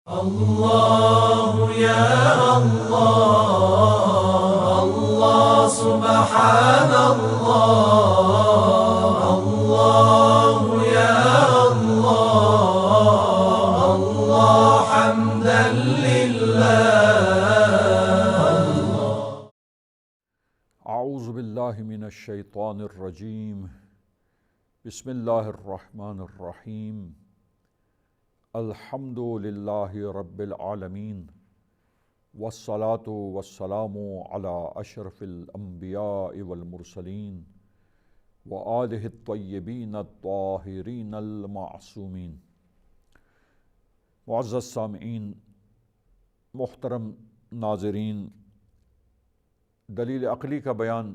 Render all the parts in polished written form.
الله يا الله الله سبحان الله الله يا الله الله حمدا لله. اعوذ باللہ من الشیطان الرجیم. بسم اللہ الرحمن الرحیم. الحمد للہ رب العالمین والصلاة والسلام علی اشرف الانبیاء والمرسلین وآلہ الطیبین الطاہرین المعصومین. معزز سامعین، محترم ناظرین، دلیل عقلی کا بیان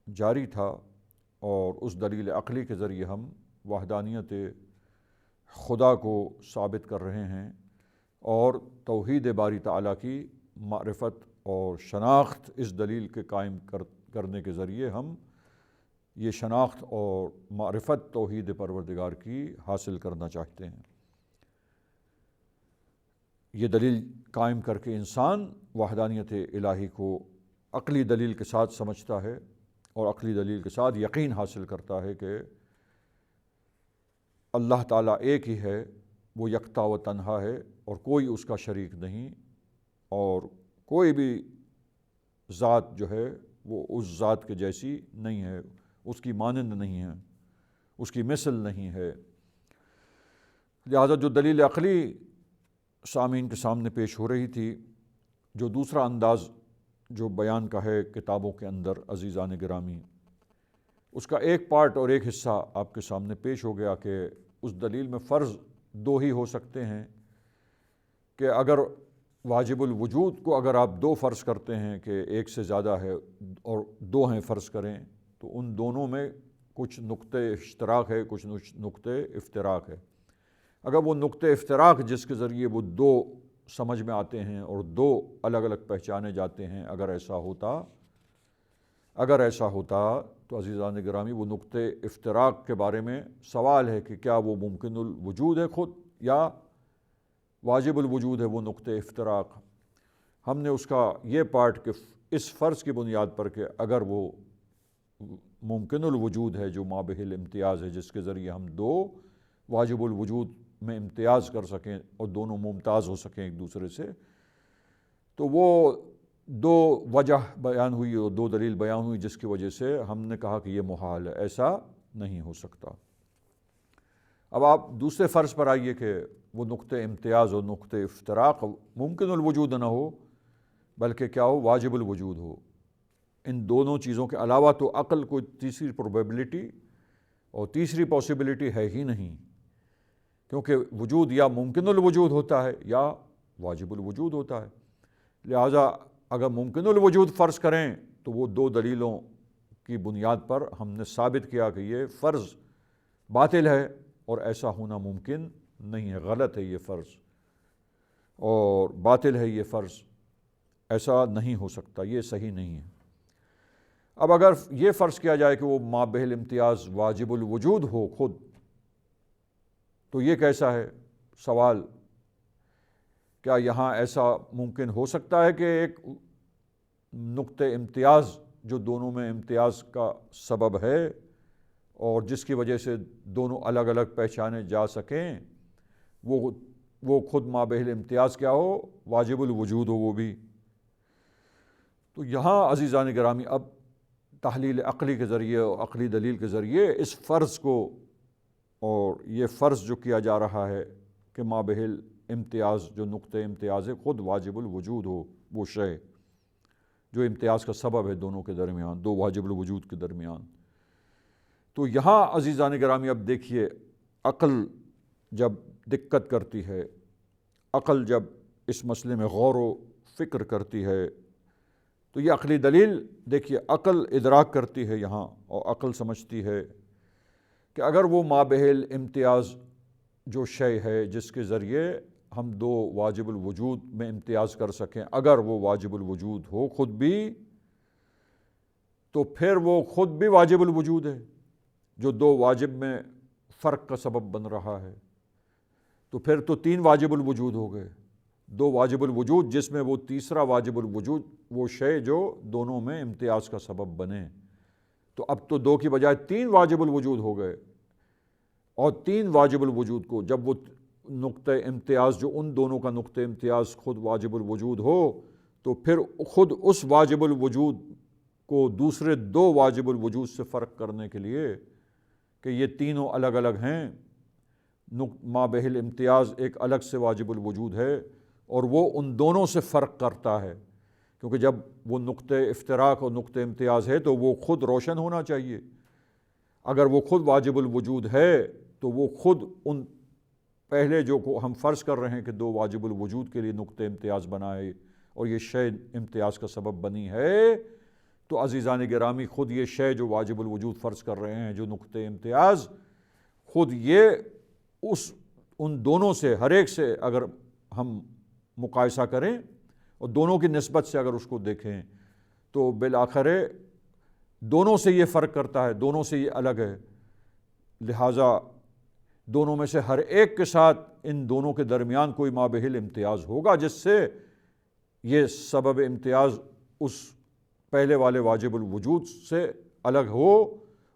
جاری تھا اور اس دلیل عقلی کے ذریعے ہم وحدانیت خدا کو ثابت کر رہے ہیں اور توحید باری تعالیٰ کی معرفت اور شناخت اس دلیل کے قائم کرنے کے ذریعے ہم یہ شناخت اور معرفت توحید پروردگار کی حاصل کرنا چاہتے ہیں. یہ دلیل قائم کر کے انسان وحدانیت الہی کو عقلی دلیل کے ساتھ سمجھتا ہے اور عقلی دلیل کے ساتھ یقین حاصل کرتا ہے کہ اللہ تعالیٰ ایک ہی ہے، وہ یکتا و تنہا ہے اور کوئی اس کا شریک نہیں، اور کوئی بھی ذات جو ہے وہ اس ذات کے جیسی نہیں ہے، اس کی مانند نہیں ہے، اس کی مثل نہیں ہے. لہذا جو دلیل عقلی سامعین کے سامنے پیش ہو رہی تھی، جو دوسرا انداز جو بیان کا ہے کتابوں کے اندر عزیزان گرامی، اس کا ایک پارٹ اور ایک حصہ آپ کے سامنے پیش ہو گیا کہ اس دلیل میں فرض دو ہی ہو سکتے ہیں کہ اگر واجب الوجود کو اگر آپ دو فرض کرتے ہیں کہ ایک سے زیادہ ہے اور دو ہیں فرض کریں، تو ان دونوں میں کچھ نقطے اشتراک ہے، کچھ نقطے افتراق ہے. اگر وہ نقطے افتراق جس کے ذریعے وہ دو سمجھ میں آتے ہیں اور دو الگ الگ پہچانے جاتے ہیں، اگر ایسا ہوتا تو عزیزان گرامی وہ نقطے افتراق کے بارے میں سوال ہے کہ کیا وہ ممکن الوجود ہے خود یا واجب الوجود ہے وہ نقطے افتراق. ہم نے اس کا یہ پارٹ کہ اس فرض کی بنیاد پر کہ اگر وہ ممکن الوجود ہے جو مابہ الامتیاز ہے، جس کے ذریعے ہم دو واجب الوجود میں امتیاز کر سکیں اور دونوں ممتاز ہو سکیں ایک دوسرے سے، تو وہ دو وجہ بیان ہوئی اور دو دلیل بیان ہوئی، جس کی وجہ سے ہم نے کہا کہ یہ محال ہے، ایسا نہیں ہو سکتا. اب آپ دوسرے فرض پر آئیے کہ وہ نقطہ امتیاز اور نقطہ افتراق ممکن الوجود نہ ہو بلکہ کیا ہو، واجب الوجود ہو. ان دونوں چیزوں کے علاوہ تو عقل کوئی تیسری پروبیبلٹی اور تیسری پاسبلٹی ہے ہی نہیں، کیونکہ وجود یا ممکن الوجود ہوتا ہے یا واجب الوجود ہوتا ہے. لہٰذا اگر ممکن الوجود فرض کریں تو وہ دو دلیلوں کی بنیاد پر ہم نے ثابت کیا کہ یہ فرض باطل ہے اور ایسا ہونا ممکن نہیں ہے، غلط ہے یہ فرض اور باطل ہے یہ فرض، ایسا نہیں ہو سکتا، یہ صحیح نہیں ہے. اب اگر یہ فرض کیا جائے کہ وہ مابہ الامتیاز واجب الوجود ہو خود، تو یہ کیسا ہے سوال؟ کیا یہاں ایسا ممکن ہو سکتا ہے کہ ایک نقطہ امتیاز جو دونوں میں امتیاز کا سبب ہے اور جس کی وجہ سے دونوں الگ الگ پہچانے جا سکیں، وہ خود مابہ الامتیاز کیا ہو، واجب الوجود ہو وہ بھی؟ تو یہاں عزیزان گرامی اب تحلیل عقلی کے ذریعے اور عقلی دلیل کے ذریعے اس فرض کو، اور یہ فرض جو کیا جا رہا ہے کہ مابہ الامتیاز جو نقطہ امتیاز ہے خود واجب الوجود ہو، وہ شے جو امتیاز کا سبب ہے دونوں کے درمیان، دو واجب الوجود کے درمیان. تو یہاں عزیزان گرامی اب دیکھیے، عقل جب دقت کرتی ہے، عقل جب اس مسئلے میں غور و فکر کرتی ہے، تو یہ عقلی دلیل دیکھیے، عقل ادراک کرتی ہے یہاں اور عقل سمجھتی ہے کہ اگر وہ مابہ الامتیاز جو شے ہے جس کے ذریعے ہم دو واجب الوجود میں امتیاز کر سکیں، اگر وہ واجب الوجود ہو خود بھی، تو پھر وہ خود بھی واجب الوجود ہے جو دو واجب میں فرق کا سبب بن رہا ہے. تو پھر تو 3 واجب الوجود ہو گئے، 2 واجب الوجود جس میں وہ تیسرا واجب الوجود وہ شے جو دونوں میں امتیاز کا سبب بنے، تو اب تو 2 کی بجائے 3 واجب الوجود ہو گئے، اور 3 واجب الوجود کو جب وہ نقطہ امتیاز جو ان دونوں کا نقطہ امتیاز خود واجب الوجود ہو، تو پھر خود اس واجب الوجود کو دوسرے 2 واجب الوجود سے فرق کرنے کے لیے کہ یہ تینوں الگ الگ ہیں، مابہ الامتیاز ایک الگ سے واجب الوجود ہے اور وہ ان دونوں سے فرق کرتا ہے، کیونکہ جب وہ نقطہ افتراق اور نقطہ امتیاز ہے تو وہ خود روشن ہونا چاہیے۔ اگر وہ خود واجب الوجود ہے تو وہ خود ان پہلے جو کو ہم فرض کر رہے ہیں کہ 2 واجب الوجود کے لیے نقطہ امتیاز بنائے اور یہ شے امتیاز کا سبب بنی ہے، تو عزیزان گرامی خود یہ شے جو واجب الوجود فرض کر رہے ہیں جو نقطہ امتیاز، خود یہ ان دونوں سے ہر ایک سے اگر ہم مقایسہ کریں اور دونوں کی نسبت سے اگر اس کو دیکھیں تو بالآخر دونوں سے یہ فرق کرتا ہے، دونوں سے یہ الگ ہے، لہٰذا دونوں میں سے ہر ایک کے ساتھ ان دونوں کے درمیان کوئی مابہ الامتیاز ہوگا جس سے یہ سبب امتیاز اس پہلے والے واجب الوجود سے الگ ہو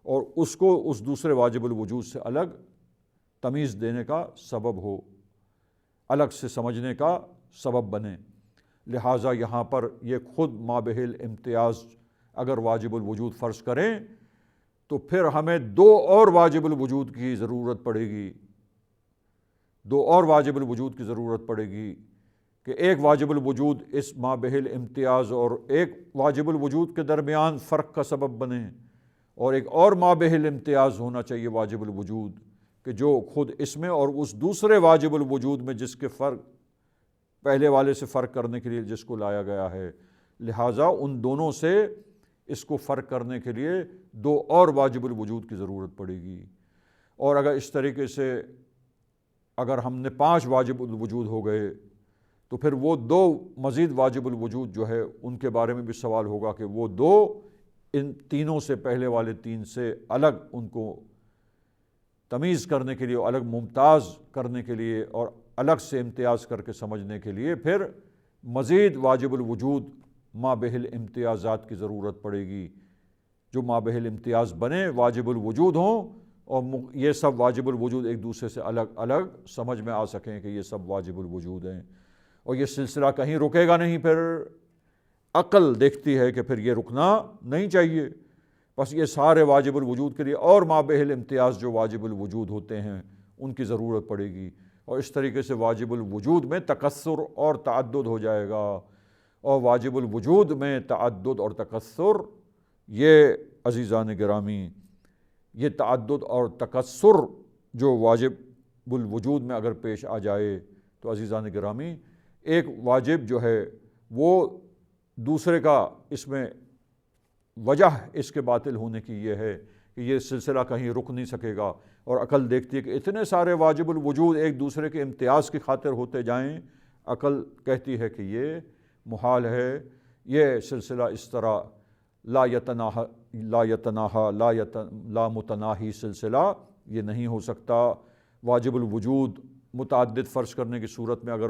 اور اس کو اس دوسرے واجب الوجود سے الگ تمیز دینے کا سبب ہو، الگ سے سمجھنے کا سبب بنے۔ لہٰذا یہاں پر یہ خود مابہ الامتیاز اگر واجب الوجود فرض کریں تو پھر ہمیں 2 اور واجب الوجود کی ضرورت پڑے گی، 2 اور واجب الوجود کی ضرورت پڑے گی کہ ایک واجب الوجود اس مابہ الامتیاز اور ایک واجب الوجود کے درمیان فرق کا سبب بنے، اور ایک اور مابہ الامتیاز ہونا چاہیے واجب الوجود کہ جو خود اس میں اور اس دوسرے واجب الوجود میں جس کے فرق پہلے والے سے فرق کرنے کے لیے جس کو لایا گیا ہے، لہٰذا ان دونوں سے اس کو فرق کرنے کے لیے 2 اور واجب الوجود کی ضرورت پڑے گی۔ اور اگر اس طریقے سے اگر ہم نے 5 واجب الوجود ہو گئے تو پھر وہ 2 مزید واجب الوجود جو ہے ان کے بارے میں بھی سوال ہوگا کہ وہ 2 ان تینوں سے پہلے والے 3 سے الگ ان کو تمیز کرنے کے لیے، الگ ممتاز کرنے کے لیے اور الگ سے امتیاز کر کے سمجھنے کے لیے پھر مزید واجب الوجود مابہ الامتیازات کی ضرورت پڑے گی، جو مابہ الامتیاز بنے واجب الوجود ہوں اور یہ سب واجب الوجود ایک دوسرے سے الگ الگ سمجھ میں آ سکیں کہ یہ سب واجب الوجود ہیں، اور یہ سلسلہ کہیں رکے گا نہیں۔ پھر عقل دیکھتی ہے کہ پھر یہ رکنا نہیں چاہیے، بس یہ سارے واجب الوجود کے لیے اور مابہ الامتیاز جو واجب الوجود ہوتے ہیں ان کی ضرورت پڑے گی، اور اس طریقے سے واجب الوجود میں تکثر اور تعدد ہو جائے گا، اور واجب الوجود میں تعدد اور تکثر، یہ عزیزان گرامی یہ تعدد اور تکثر جو واجب الوجود میں اگر پیش آ جائے تو عزیزان گرامی ایک واجب جو ہے وہ دوسرے کا اس میں وجہ اس کے باطل ہونے کی یہ ہے کہ یہ سلسلہ کہیں رک نہیں سکے گا، اور عقل دیکھتی ہے کہ اتنے سارے واجب الوجود ایک دوسرے کے امتیاز کی خاطر ہوتے جائیں، عقل کہتی ہے کہ یہ محال ہے، یہ سلسلہ اس طرح لا متناہی سلسلہ یہ نہیں ہو سکتا۔ واجب الوجود متعدد فرض کرنے کی صورت میں اگر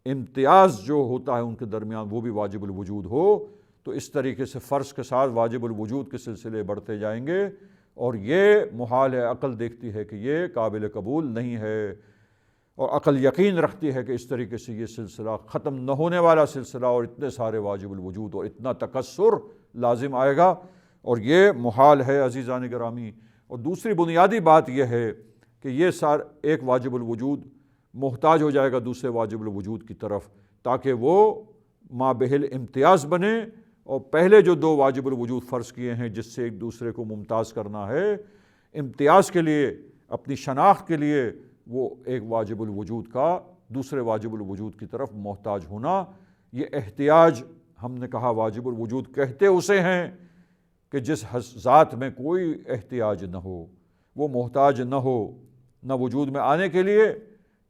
امتیاز جو ہوتا ہے ان کے درمیان وہ بھی واجب الوجود ہو تو اس طریقے سے فرض کے ساتھ واجب الوجود کے سلسلے بڑھتے جائیں گے، اور یہ محال ہے، عقل دیکھتی ہے کہ یہ قابل قبول نہیں ہے، اور عقل یقین رکھتی ہے کہ اس طریقے سے یہ سلسلہ ختم نہ ہونے والا سلسلہ اور اتنے سارے واجب الوجود اور اتنا تکثر لازم آئے گا، اور یہ محال ہے عزیزان گرامی۔ اور دوسری بنیادی بات یہ ہے کہ یہ ایک واجب الوجود محتاج ہو جائے گا دوسرے واجب الوجود کی طرف تاکہ وہ مابہ الامتیاز بنے، اور پہلے جو 2 واجب الوجود فرض کیے ہیں جس سے ایک دوسرے کو ممتاز کرنا ہے امتیاز کے لیے، اپنی شناخت کے لیے، وہ ایک واجب الوجود کا دوسرے واجب الوجود کی طرف محتاج ہونا، یہ احتیاج ہم نے کہا واجب الوجود کہتے اسے ہیں کہ جس ذات میں کوئی احتیاج نہ ہو، وہ محتاج نہ ہو، نہ وجود میں آنے کے لیے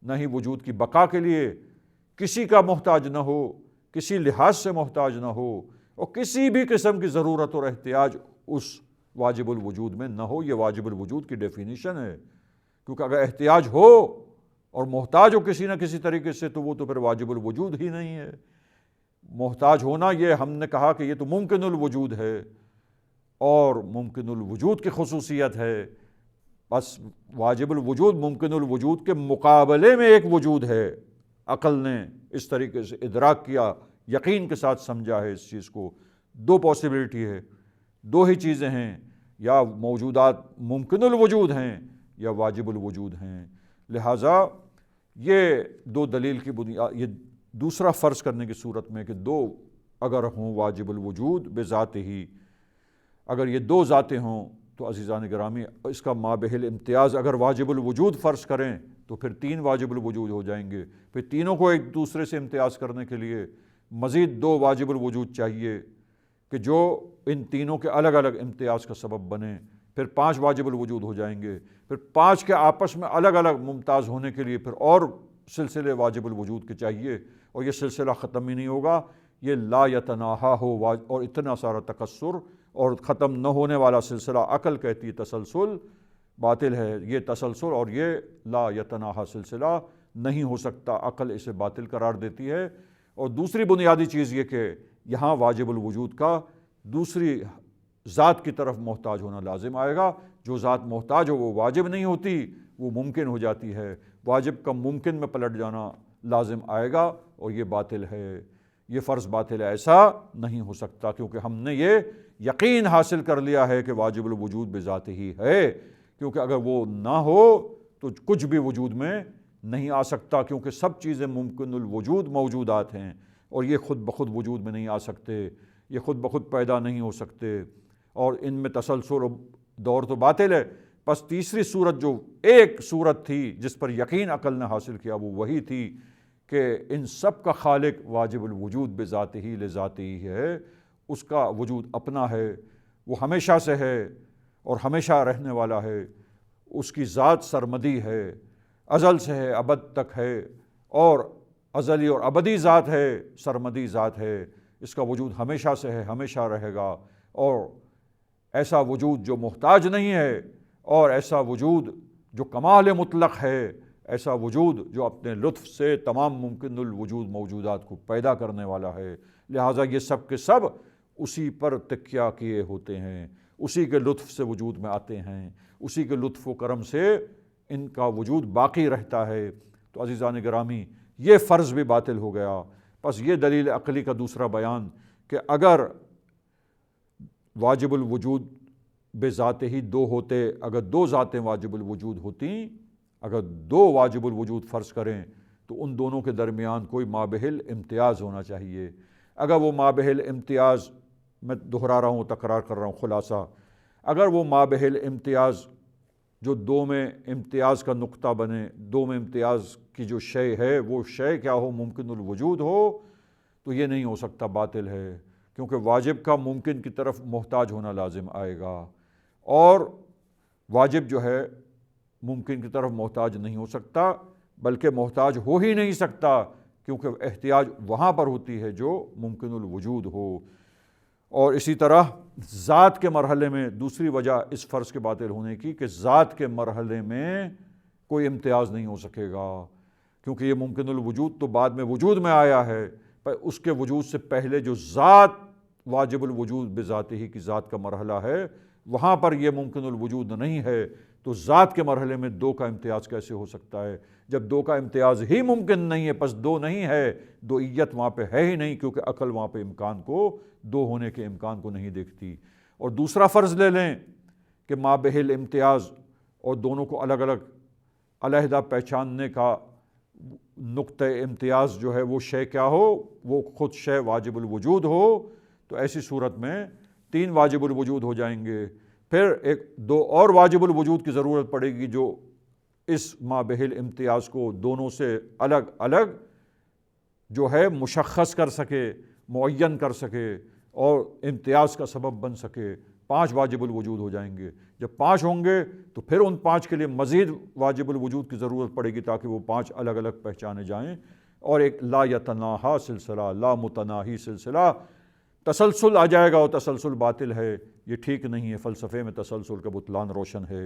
نہ ہی وجود کی بقا کے لیے، کسی کا محتاج نہ ہو، کسی لحاظ سے محتاج نہ ہو، اور کسی بھی قسم کی ضرورت اور احتیاج اس واجب الوجود میں نہ ہو۔ یہ واجب الوجود کی ڈیفینیشن ہے، کیونکہ اگر احتیاج ہو اور محتاج ہو کسی نہ کسی طریقے سے تو وہ تو پھر واجب الوجود ہی نہیں ہے۔ محتاج ہونا یہ ہم نے کہا کہ یہ تو ممکن الوجود ہے اور ممکن الوجود کی خصوصیت ہے، بس واجب الوجود ممکن الوجود کے مقابلے میں ایک وجود ہے۔ عقل نے اس طریقے سے ادراک کیا، یقین کے ساتھ سمجھا ہے اس چیز کو۔ دو پاسبلٹی ہے، دو ہی چیزیں ہیں، یا موجودات ممکن الوجود ہیں یا واجب الوجود ہیں۔ لہٰذا یہ دو دلیل کی بنیاد، یہ دوسرا فرض کرنے کی صورت میں کہ دو اگر ہوں واجب الوجود بذات ہی، اگر یہ دو ذاتیں ہوں تو عزیزان گرامی اس کا مابہل امتیاز اگر واجب الوجود فرض کریں تو پھر تین واجب الوجود ہو جائیں گے۔ پھر تینوں کو ایک دوسرے سے امتیاز کرنے کے لیے مزید دو واجب الوجود چاہیے کہ جو ان تینوں کے الگ الگ امتیاز کا سبب بنے، پھر پانچ واجب الوجود ہو جائیں گے۔ پھر پانچ کے آپس میں الگ الگ ممتاز ہونے کے لیے پھر اور سلسلے واجب الوجود کے چاہیے، اور یہ سلسلہ ختم ہی نہیں ہوگا، یہ لا یتناہا ہو، اور اتنا سارا تکسر اور ختم نہ ہونے والا سلسلہ عقل کہتی ہے تسلسل باطل ہے۔ یہ تسلسل اور یہ لا یتناہا سلسلہ نہیں ہو سکتا، عقل اسے باطل قرار دیتی ہے۔ اور دوسری بنیادی چیز یہ کہ یہاں واجب الوجود کا دوسری ذات کی طرف محتاج ہونا لازم آئے گا۔ جو ذات محتاج ہو وہ واجب نہیں ہوتی، وہ ممکن ہو جاتی ہے۔ واجب کا ممکن میں پلٹ جانا لازم آئے گا، اور یہ باطل ہے، یہ فرض باطل ہے، ایسا نہیں ہو سکتا، کیونکہ ہم نے یہ یقین حاصل کر لیا ہے کہ واجب الوجود بذات ہی ہے۔ کیونکہ اگر وہ نہ ہو تو کچھ بھی وجود میں نہیں آ سکتا، کیونکہ سب چیزیں ممکن الوجود موجودات ہیں، اور یہ خود بخود وجود میں نہیں آ سکتے، یہ خود بخود پیدا نہیں ہو سکتے، اور ان میں تسلسل و دور تو باطل ہے۔ بس تیسری صورت جو ایک صورت تھی جس پر یقین عقل نے حاصل کیا وہ وہی تھی کہ ان سب کا خالق واجب الوجود بذات ہی لذات ہی ہے، اس کا وجود اپنا ہے، وہ ہمیشہ سے ہے اور ہمیشہ رہنے والا ہے، اس کی ذات سرمدی ہے، ازل سے ہے ابد تک ہے، اور ازلی اور ابدی ذات ہے، سرمدی ذات ہے، اس کا وجود ہمیشہ سے ہے، ہمیشہ رہے گا۔ اور ایسا وجود جو محتاج نہیں ہے، اور ایسا وجود جو کمال مطلق ہے، ایسا وجود جو اپنے لطف سے تمام ممکن الوجود موجودات کو پیدا کرنے والا ہے۔ لہٰذا یہ سب کے سب اسی پر تکیہ کیے ہوتے ہیں، اسی کے لطف سے وجود میں آتے ہیں، اسی کے لطف و کرم سے ان کا وجود باقی رہتا ہے۔ تو عزیزان گرامی یہ فرض بھی باطل ہو گیا۔ پس یہ دلیل عقلی کا دوسرا بیان کہ اگر واجب الوجود بذات ہی دو ہوتے، اگر دو ذاتیں واجب الوجود ہوتی، اگر دو واجب الوجود فرض کریں تو ان دونوں کے درمیان کوئی مابہل امتیاز ہونا چاہیے۔ اگر وہ مابہل امتیاز، میں دہرا رہا ہوں، تکرار کر رہا ہوں، خلاصہ، اگر وہ مابہل امتیاز جو دو میں امتیاز کا نقطہ بنے، دو میں امتیاز کی جو شے ہے وہ شے کیا ہو، ممکن الوجود ہو، تو یہ نہیں ہو سکتا، باطل ہے، کیونکہ واجب کا ممکن کی طرف محتاج ہونا لازم آئے گا، اور واجب جو ہے ممکن کی طرف محتاج نہیں ہو سکتا، بلکہ محتاج ہو ہی نہیں سکتا، کیونکہ احتیاج وہاں پر ہوتی ہے جو ممکن الوجود ہو۔ اور اسی طرح ذات کے مرحلے میں دوسری وجہ اس فرض کے باطل ہونے کی کہ ذات کے مرحلے میں کوئی امتیاز نہیں ہو سکے گا، کیونکہ یہ ممکن الوجود تو بعد میں وجود میں آیا ہے، پر اس کے وجود سے پہلے جو ذات واجب الوجود بذات ہی کی ذات کا مرحلہ ہے وہاں پر یہ ممکن الوجود نہیں ہے، تو ذات کے مرحلے میں دو کا امتیاز کیسے ہو سکتا ہے؟ جب دو کا امتیاز ہی ممکن نہیں ہے، پس دو نہیں ہے، دوئیت وہاں پہ ہے ہی نہیں، کیونکہ عقل وہاں پہ امکان کو، دو ہونے کے امکان کو نہیں دیکھتی۔ اور دوسرا فرض لے لیں کہ مابہل امتیاز اور دونوں کو الگ الگ علیحدہ پہچاننے کا نقطہ امتیاز جو ہے وہ شے کیا ہو، وہ خود شے واجب الوجود ہو، تو ایسی صورت میں تین واجب الوجود ہو جائیں گے۔ پھر ایک دو اور واجب الوجود کی ضرورت پڑے گی جو اس مابہل امتیاز کو دونوں سے الگ الگ جو ہے مشخص کر سکے، معین کر سکے اور امتیاز کا سبب بن سکے۔ پانچ واجب الوجود ہو جائیں گے۔ جب پانچ ہوں گے تو پھر ان پانچ کے لیے مزید واجب الوجود کی ضرورت پڑے گی تاکہ وہ پانچ الگ الگ پہچانے جائیں، اور ایک لا یتناہا سلسلہ، لا متناہی سلسلہ، تسلسل آ جائے گا، اور تسلسل باطل ہے، یہ ٹھیک نہیں ہے، فلسفے میں تسلسل کا بطلان روشن ہے۔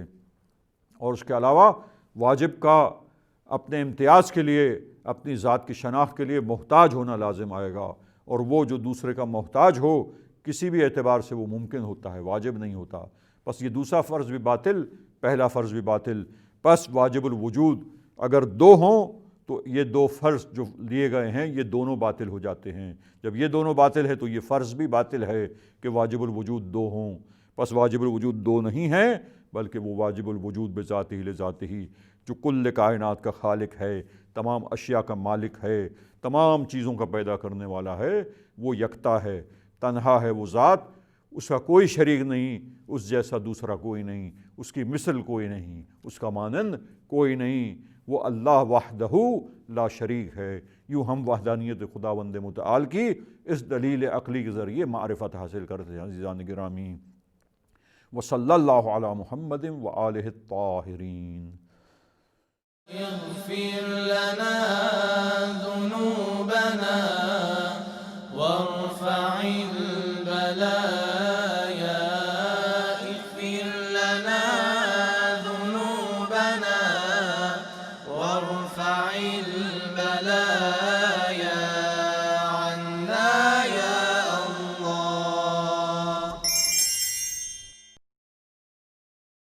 اور اس کے علاوہ واجب کا اپنے امتیاز کے لیے، اپنی ذات کی شناخت کے لیے محتاج ہونا لازم آئے گا، اور وہ جو دوسرے کا محتاج ہو کسی بھی اعتبار سے وہ ممکن ہوتا ہے، واجب نہیں ہوتا۔ بس یہ دوسرا فرض بھی باطل، پہلا فرض بھی باطل۔ بس واجب الوجود اگر دو ہوں تو یہ دو فرض جو لیے گئے ہیں یہ دونوں باطل ہو جاتے ہیں۔ جب یہ دونوں باطل ہے تو یہ فرض بھی باطل ہے کہ واجب الوجود دو ہوں۔ بس واجب الوجود دو نہیں ہے، بلکہ وہ واجب الوجود بذاتہ لذاتہ، جو کل کائنات کا خالق ہے، تمام اشیاء کا مالک ہے، تمام چیزوں کا پیدا کرنے والا ہے، وہ یکتا ہے، تنہا ہے وہ ذات، اس کا کوئی شریک نہیں، اس جیسا دوسرا کوئی نہیں، اس کی مثل کوئی نہیں، اس کا مانند کوئی نہیں، وہ اللہ وحدہ لا شریک ہے۔ یوں ہم وحدانیت خداوند متعال کی اس دلیل عقلی کے ذریعے معرفت حاصل کرتے ہیں۔ عزیزان گرامی، وصلی اللہ علی محمد وآلہ الطاہرین۔ اغفر لنا ذنوبنا وارفع البلايا، اغفر لنا ذنوبنا وارفع